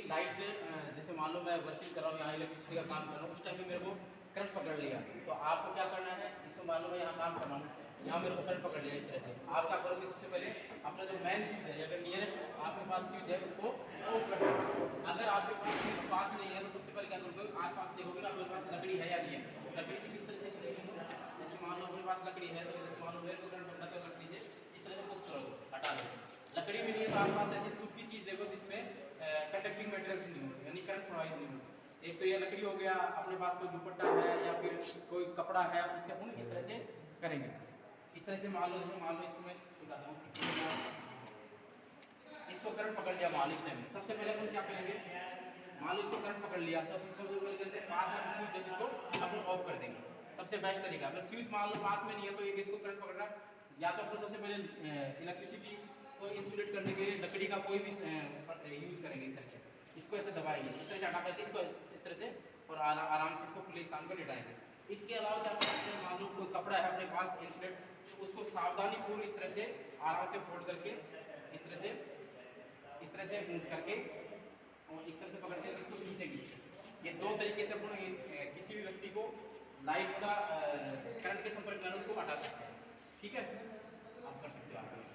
Light जैसे मान लो मैं वर्किंग कर रहा हूँ, यहाँ इलेक्ट्रिसिटी का काम कर रहा हूँ, उस टाइम में मेरे को करंट पकड़ लिया, तो आपको क्या करना है, इसमें मान लो मैं यहाँ काम कर रहा हूँ, यहाँ मेरे को करंट पकड़ लिया इस तरह से, आप क्या करोगे, सबसे पहले अपना जो मेन स्विच है, अगर नियरेस्ट आपके पास स्विच है उसको ऑफ कर दो। अगर आपके पास स्विच पास नहीं है तो सबसे पहले क्या करोगे, आसपास देखोगे ना आपके पास लकड़ी है या नहीं है, लकड़ी से किस तरह से करेंगे, जैसे मान लो अपने पास लकड़ी है तो जैसे मान लो मेरे को करंट पकड़ा तो लकड़ी से इस तरह से पुश करोगे, हटा दो। लकड़ी में नहीं है तो आसपास ऐसी सूखी चीज़ देखो जिसमें कंडक्टिंग मटेरियल्स नहीं हो, यानी करंट प्रवाहित नहीं हो। एक तो ये लकड़ी हो गया, अपने पास कोई दुपट्टा है या फिर कोई कपड़ा है, उससे अपन इस तरह से करेंगे। इस तरह से मान लो इसको मैं दिखाता हूँ, इसको करंट पकड़ लिया मान लो इस टाइम में, सबसे पहले अपन क्या करेंगे, मान लो इसको करंट पकड़ लिया तो सबसे पहले करते हैं पास में स्विच है इसको अपन ऑफ कर देंगे, सबसे बेस्ट तरीका। अगर स्विच मान लो पास में नहीं है तो एक इसको करंट पकड़ना, या तो अपन सबसे पहले इलेक्ट्रिसिटी को इंसुलेट करने के लिए लकड़ी का कोई भी यूज करेंगे, इस तरह से इसको ऐसे दबाएंगे, इस तरह से हटा करके इसको इस तरह से और आराम से इसको खुले स्थान पर लेटाएंगे। इसके अलावा क्या करते हैं, मान लो कोई कपड़ा है अपने पास इंसुलेट, तो उसको सावधानी पूर्ण इस तरह से आराम से फोल्ड करके इस तरह से करके और इस तरह से पकड़ के इसको खींचेंगे। ये दो तरीके से अपन किसी भी व्यक्ति को लाइट का करंट के संपर्क में उसको हटा सकते हैं। ठीक है, आप कर सकते हो आप।